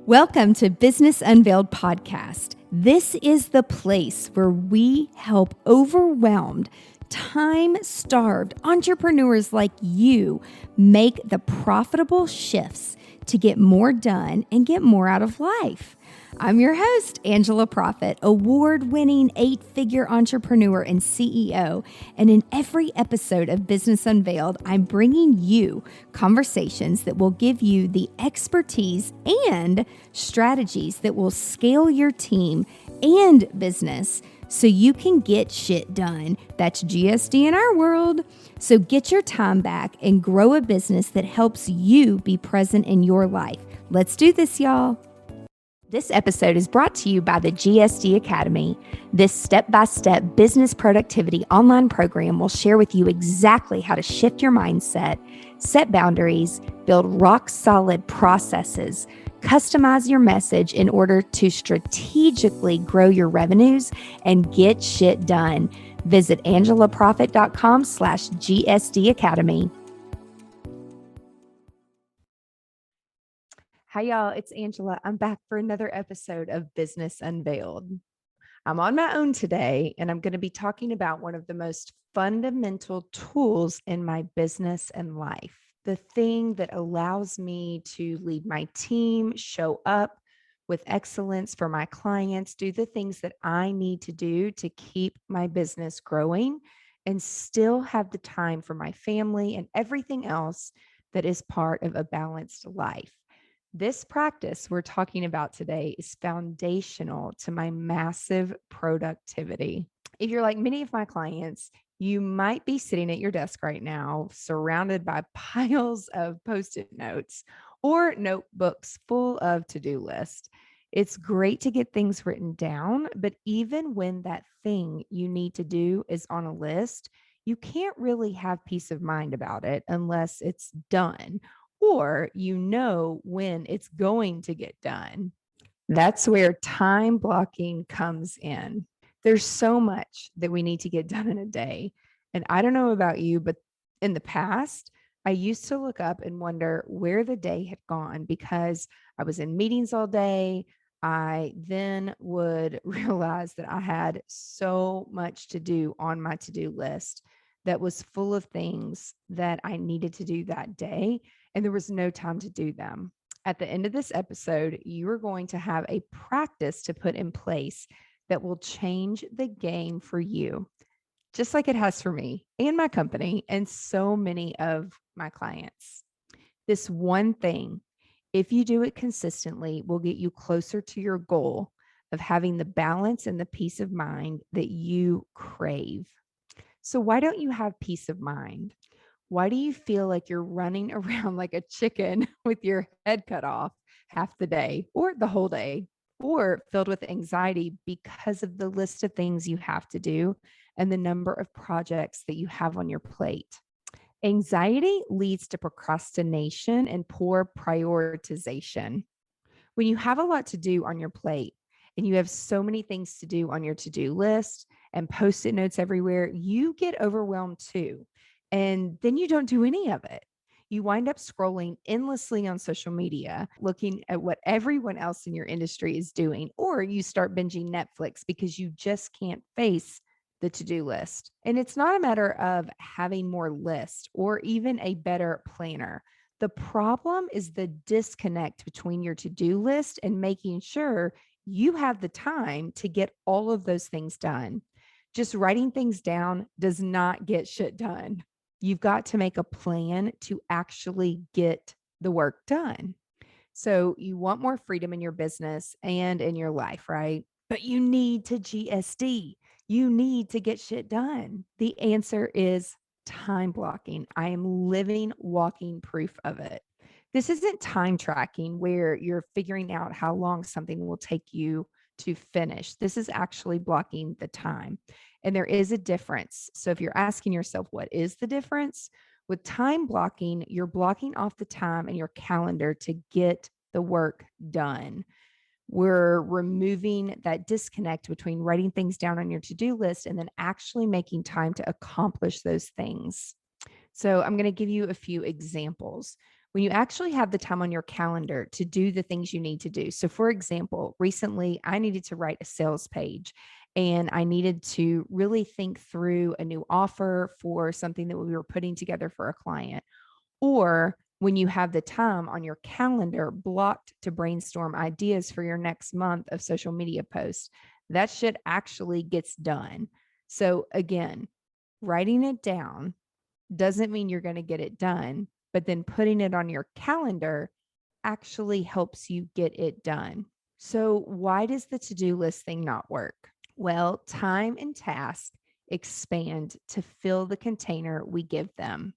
Welcome to Business Unveiled Podcast. This is the place where we help overwhelmed, time-starved entrepreneurs like you make the profitable shifts to get more done and get more out of life. I'm your host, Angela Proffitt, award-winning 8-figure entrepreneur and CEO. And in every episode of Business Unveiled, I'm bringing you conversations that will give you the expertise and strategies that will scale your team and business so you can get shit done. That's GSD in our world. So get your time back and grow a business that helps you be present in your life. Let's do this, y'all. This episode is brought to you by the GSD Academy. This step-by-step business productivity online program will share with you exactly how to shift your mindset, set boundaries, build rock-solid processes, customize your message in order to strategically grow your revenues and get shit done. Visit angelaproffitt.com/GSD Academy. Hi, y'all. It's Angela. I'm back for another episode of Business Unveiled. I'm on my own today, and I'm going to be talking about one of the most fundamental tools in my business and life. The thing that allows me to lead my team, show up with excellence for my clients, do the things that I need to do to keep my business growing and still have the time for my family and everything else that is part of a balanced life. This practice we're talking about today is foundational to my massive productivity. If you're like many of my clients, you might be sitting at your desk right now, surrounded by piles of Post-it notes or notebooks full of to-do lists. It's great to get things written down, but even when that thing you need to do is on a list, you can't really have peace of mind about it unless it's done, or you know when it's going to get done. That's where time blocking comes in. There's so much that we need to get done in a day. And I don't know about you, but in the past, I used to look up and wonder where the day had gone because I was in meetings all day. I then would realize that I had so much to do on my to-do list that was full of things that I needed to do that day, and there was no time to do them. At the end of this episode, you are going to have a practice to put in place that will change the game for you, just like it has for me and my company and so many of my clients. This one thing, if you do it consistently, will get you closer to your goal of having the balance and the peace of mind that you crave. So why don't you have peace of mind? Why do you feel like you're running around like a chicken with your head cut off half the day or the whole day, or filled with anxiety because of the list of things you have to do and the number of projects that you have on your plate? Anxiety leads to procrastination and poor prioritization. When you have a lot to do on your plate and you have so many things to do on your to-do list and Post-it notes everywhere, you get overwhelmed too. And then you don't do any of it. You wind up scrolling endlessly on social media, looking at what everyone else in your industry is doing, or you start binging Netflix because you just can't face the to-do list. And it's not a matter of having more lists or even a better planner. The problem is the disconnect between your to-do list and making sure you have the time to get all of those things done. Just writing things down does not get shit done. You've got to make a plan to actually get the work done. So you want more freedom in your business and in your life, right? But you need to GSD. You need to get shit done. The answer is time blocking. I am living, walking proof of it. This isn't time tracking where you're figuring out how long something will take you to finish. This is actually blocking the time. And there is a difference. So if you're asking yourself, what is the difference? With time blocking, you're blocking off the time in your calendar to get the work done. We're removing that disconnect between writing things down on your to-do list and then actually making time to accomplish those things. So I'm going to give you a few examples. When you actually have the time on your calendar to do the things you need to do. So for example, recently I needed to write a sales page and I needed to really think through a new offer for something that we were putting together for a client. Or when you have the time on your calendar blocked to brainstorm ideas for your next month of social media posts, that shit actually gets done. So again, writing it down doesn't mean you're going to get it done, but then putting it on your calendar actually helps you get it done. So why does the to-do list thing not work? Well, time and task expand to fill the container we give them.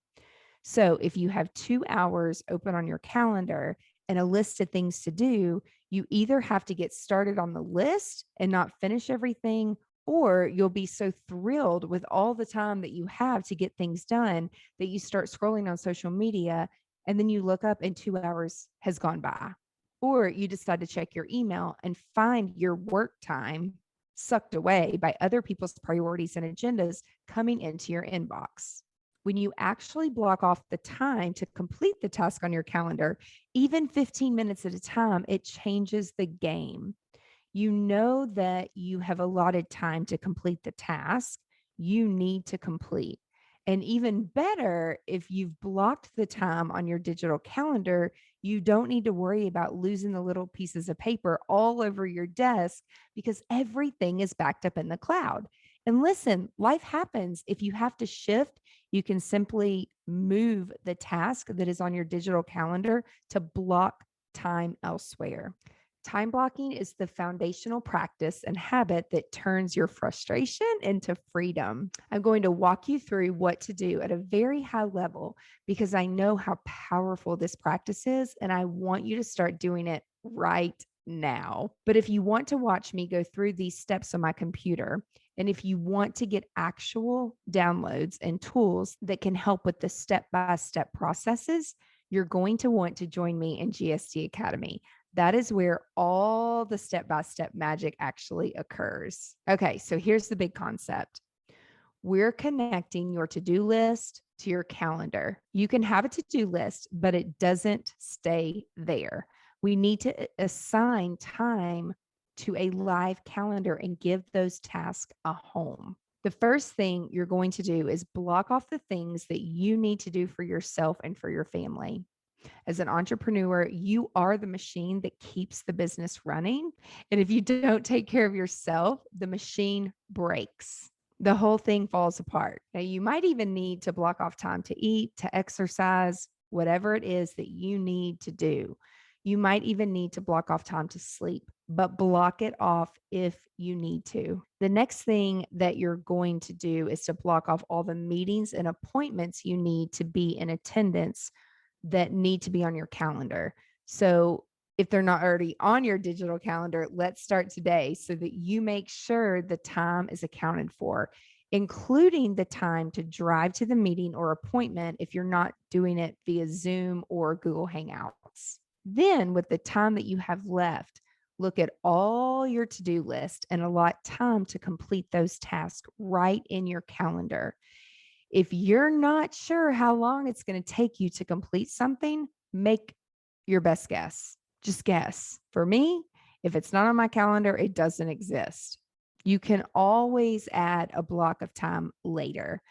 So if you have 2 hours open on your calendar and a list of things to do, you either have to get started on the list and not finish everything, or you'll be so thrilled with all the time that you have to get things done that you start scrolling on social media and then you look up and 2 hours has gone by. Or you decide to check your email and find your work time sucked away by other people's priorities and agendas coming into your inbox. When you actually block off the time to complete the task on your calendar, even 15 minutes at a time, it changes the game. You know that you have allotted time to complete the task you need to complete. And even better, if you've blocked the time on your digital calendar, you don't need to worry about losing the little pieces of paper all over your desk because everything is backed up in the cloud. And listen, life happens. If you have to shift, you can simply move the task that is on your digital calendar to block time elsewhere. Time blocking is the foundational practice and habit that turns your frustration into freedom. I'm going to walk you through what to do at a very high level because I know how powerful this practice is, and I want you to start doing it right now. But if you want to watch me go through these steps on my computer, and if you want to get actual downloads and tools that can help with the step-by-step processes, you're going to want to join me in GSD Academy. That is where all the step-by-step magic actually occurs. Okay, so here's the big concept. We're connecting your to-do list to your calendar. You can have a to-do list, but it doesn't stay there. We need to assign time to a live calendar and give those tasks a home. The first thing you're going to do is block off the things that you need to do for yourself and for your family. As an entrepreneur, you are the machine that keeps the business running. And if you don't take care of yourself, the machine breaks. The whole thing falls apart. Now, you might even need to block off time to eat, to exercise, whatever it is that you need to do. You might even need to block off time to sleep, but block it off if you need to. The next thing that you're going to do is to block off all the meetings and appointments you need to be in attendance that need to be on your calendar. So if they're not already on your digital calendar, let's start today so that you make sure the time is accounted for, including the time to drive to the meeting or appointment if you're not doing it via Zoom or Google Hangouts. Then, with the time that you have left, look at all your to-do list and allot time to complete those tasks right in your calendar. If you're not sure how long it's going to take you to complete something, make your best guess. Just guess. For me, if it's not on my calendar, it doesn't exist. You can always add a block of time later.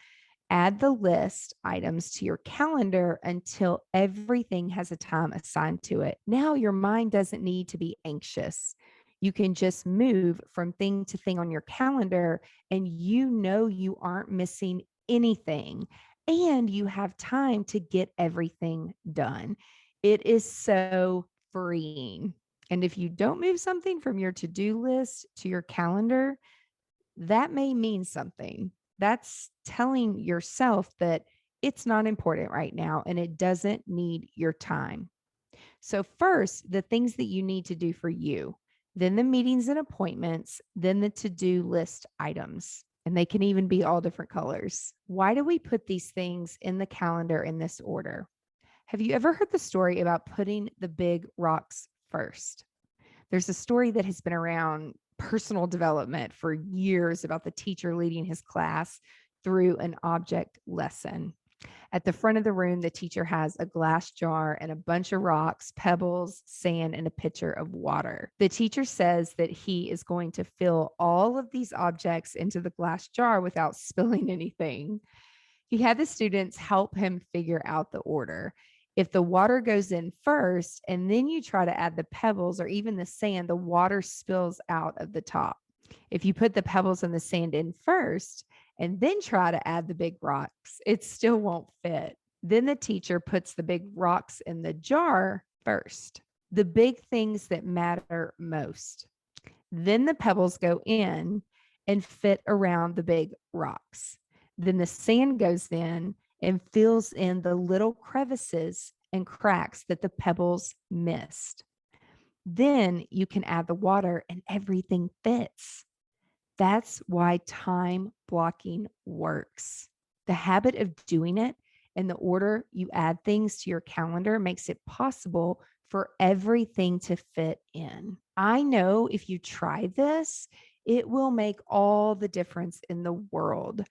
Add the list items to your calendar until everything has a time assigned to it. Now your mind doesn't need to be anxious. You can just move from thing to thing on your calendar, and you know you aren't missing anything, and you have time to get everything done. It is so freeing. And if you don't move something from your to-do list to your calendar, that may mean something. That's telling yourself that it's not important right now and it doesn't need your time. So, first, the things that you need to do for you, then the meetings and appointments, then the to do list items. And they can even be all different colors. Why do we put these things in the calendar in this order? Have you ever heard the story about putting the big rocks first? There's a story that has been around personal development for years about the teacher leading his class through an object lesson. At the front of the room, the teacher has a glass jar and a bunch of rocks, pebbles, sand, and a pitcher of water. The teacher says that he is going to fill all of these objects into the glass jar without spilling anything. He had the students help him figure out the order. If the water goes in first and then you try to add the pebbles or even the sand, the water spills out of the top. If you put the pebbles and the sand in first and then try to add the big rocks, it still won't fit. Then the teacher puts the big rocks in the jar first, the big things that matter most. Then the pebbles go in and fit around the big rocks. Then the sand goes in and fills in the little crevices and cracks that the pebbles missed. Then you can add the water and everything fits. That's why time blocking works. The habit of doing it in the order you add things to your calendar makes it possible for everything to fit in. I know if you try this, it will make all the difference in the world.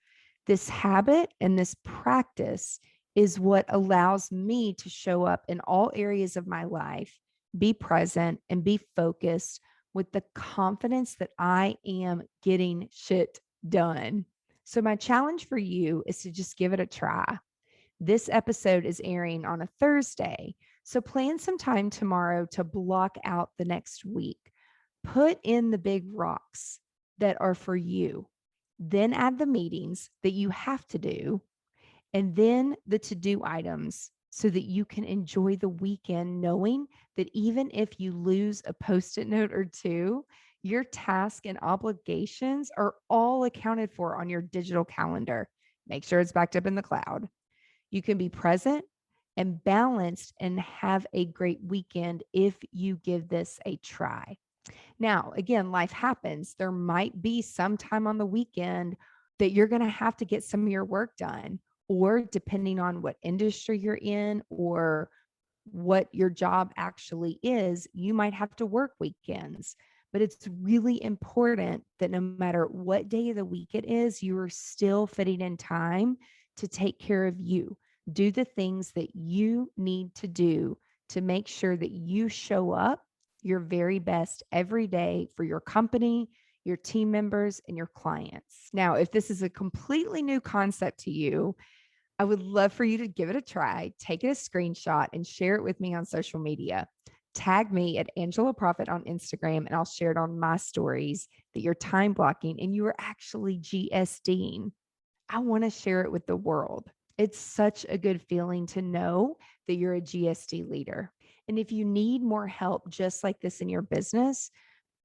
This habit and this practice is what allows me to show up in all areas of my life, be present, and be focused with the confidence that I am getting shit done. So my challenge for you is to just give it a try. This episode is airing on a Thursday, so plan some time tomorrow to block out the next week. Put in the big rocks that are for you. Then add the meetings that you have to do, and then the to-do items so that you can enjoy the weekend knowing that even if you lose a Post-it note or two, your tasks and obligations are all accounted for on your digital calendar. Make sure it's backed up in the cloud. You can be present and balanced and have a great weekend if you give this a try. Now, again, life happens. There might be some time on the weekend that you're going to have to get some of your work done, or depending on what industry you're in or what your job actually is, you might have to work weekends. But it's really important that no matter what day of the week it is, you are still fitting in time to take care of you. Do the things that you need to do to make sure that you show up your very best every day for your company, your team members, and your clients. Now, if this is a completely new concept to you, I would love for you to give it a try, take it a screenshot, and share it with me on social media. Tag me at Angela Proffitt on Instagram, and I'll share it on my stories that you're time blocking and you are actually GSDing. I want to share it with the world. It's such a good feeling to know that you're a GSD leader. And if you need more help just like this in your business,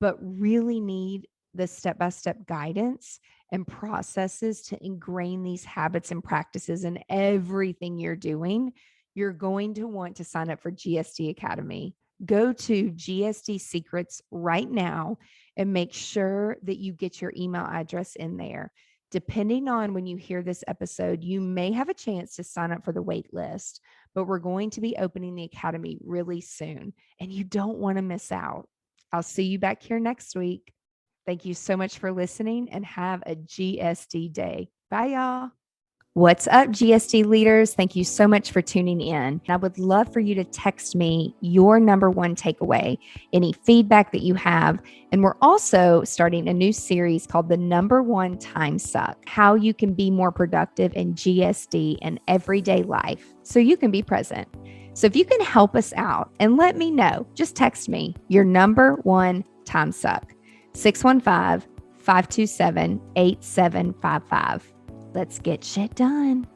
but really need the step-by-step guidance and processes to ingrain these habits and practices in everything you're doing, you're going to want to sign up for GSD Academy. Go to GSD Secrets right now and make sure that you get your email address in there. Depending on when you hear this episode, you may have a chance to sign up for the wait list, but we're going to be opening the Academy really soon, and you don't want to miss out. I'll see you back here next week. Thank you so much for listening and have a GSD day. Bye, y'all. What's up, GSD leaders? Thank you so much for tuning in. I would love for you to text me your number one takeaway, any feedback that you have. And we're also starting a new series called The Number One Time Suck, how you can be more productive in GSD and everyday life so you can be present. So if you can help us out and let me know, just text me your number one time suck, 615-527-8755. Let's get shit done.